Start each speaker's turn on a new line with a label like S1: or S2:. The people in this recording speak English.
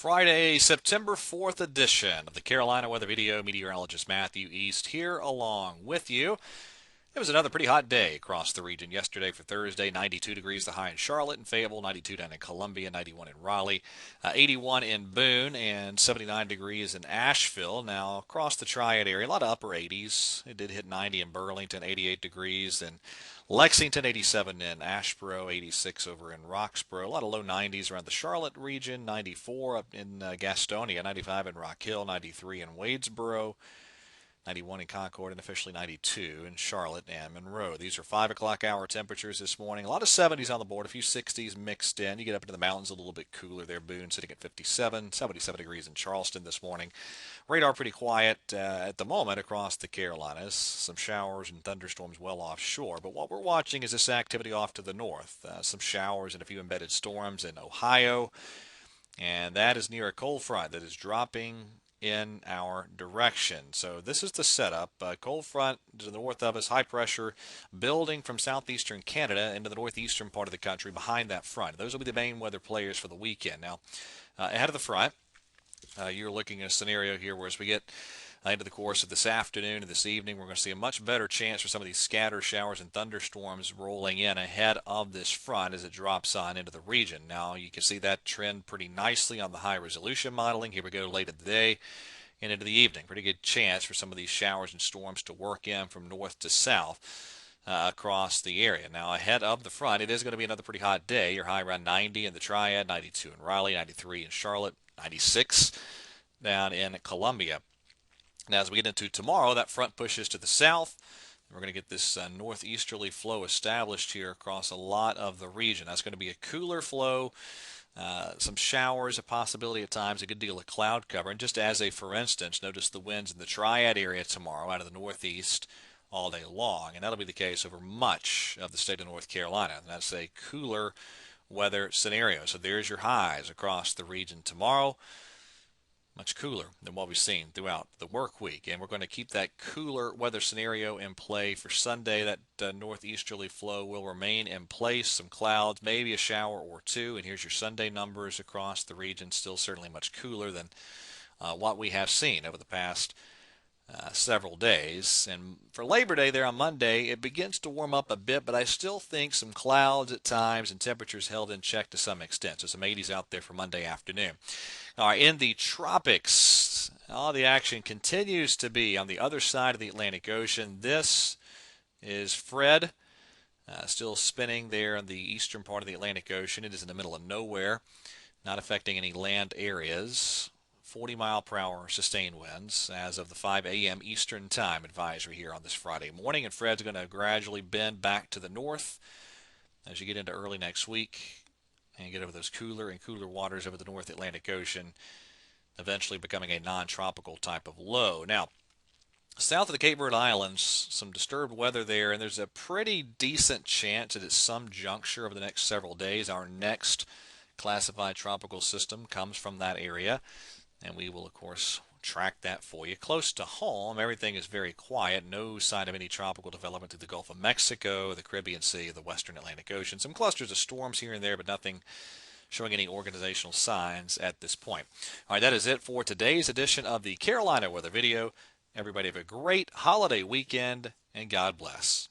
S1: Friday, September 4th edition of the Carolina Weather Video. Meteorologist Matthew East here along with you. It was another pretty hot day across the region yesterday for Thursday. 92 degrees the high in Charlotte and Fayetteville, 92 down in Columbia, 91 in Raleigh, 81 in Boone, and 79 degrees in Asheville. Now, across the Triad area, a lot of upper 80s. It did hit 90 in Burlington, 88 degrees in Lexington, 87 in Asheboro, 86 over in Roxborough. A lot of low 90s around the Charlotte region, 94 up in Gastonia, 95 in Rock Hill, 93 in Wadesboro, 91 in Concord, and officially 92 in Charlotte and Monroe. These are 5 o'clock hour temperatures this morning. A lot of 70s on the board, a few 60s mixed in. You get up into the mountains a little bit cooler there. Boone sitting at 57, 77 degrees in Charleston this morning. Radar pretty quiet at the moment across the Carolinas. Some showers and thunderstorms well offshore. But what we're watching is this activity off to the north. Some showers and a few embedded storms in Ohio. And that is near a cold front that is dropping in our direction. So this is the setup. Cold front to the north of us, high pressure building from southeastern Canada into the northeastern part of the country behind that front. Those will be the main weather players for the weekend. Now, ahead of the front, you're looking at a scenario here where as we get into the course of this afternoon and this evening, we're going to see a much better chance for some of these scatter showers and thunderstorms rolling in ahead of this front as it drops on into the region. Now, you can see that trend pretty nicely on the high resolution modeling. Here we go late in the day and into the evening. Pretty good chance for some of these showers and storms to work in from north to south across the area. Now, ahead of the front, it is going to be another pretty hot day. Your high around 90 in the Triad, 92 in Raleigh, 93 in Charlotte, 96 down in Columbia. Now, as we get into tomorrow, that front pushes to the south. We're going to get this northeasterly flow established here across a lot of the region. That's going to be a cooler flow, some showers, a possibility at times, a good deal of cloud cover. And just as a for instance, notice the winds in the Triad area tomorrow out of the northeast all day long. And that'll be the case over much of the state of North Carolina. And that's a cooler weather scenario. So there's your highs across the region tomorrow. Much cooler than what we've seen throughout the work week. And we're going to keep that cooler weather scenario in play for Sunday. That northeasterly flow will remain in place. Some clouds, maybe a shower or two. And here's your Sunday numbers across the region. Still certainly much cooler than what we have seen over the past several days. And for Labor Day there on Monday, it begins to warm up a bit, but I still think some clouds at times and temperatures held in check to some extent. So some 80s out there for Monday afternoon. All right, in the tropics, all the action continues to be on the other side of the Atlantic Ocean. This is Fred, still spinning there in the eastern part of the Atlantic Ocean. It is in the middle of nowhere, not affecting any land areas. 40-mile-per-hour sustained winds as of the 5 a.m. Eastern Time advisory here on this Friday morning. And Fred's going to gradually bend back to the north as you get into early next week and get over those cooler and cooler waters over the North Atlantic Ocean, eventually becoming a non-tropical type of low. Now, south of the Cape Verde Islands, some disturbed weather there, and there's a pretty decent chance that at some juncture over the next several days, our next classified tropical system comes from that area. And we will, of course, track that for you. Close to home, everything is very quiet. No sign of any tropical development through the Gulf of Mexico, the Caribbean Sea, the western Atlantic Ocean. Some clusters of storms here and there, but nothing showing any organizational signs at this point. All right, that is it for today's edition of the Carolina Weather Video. Everybody have a great holiday weekend, and God bless.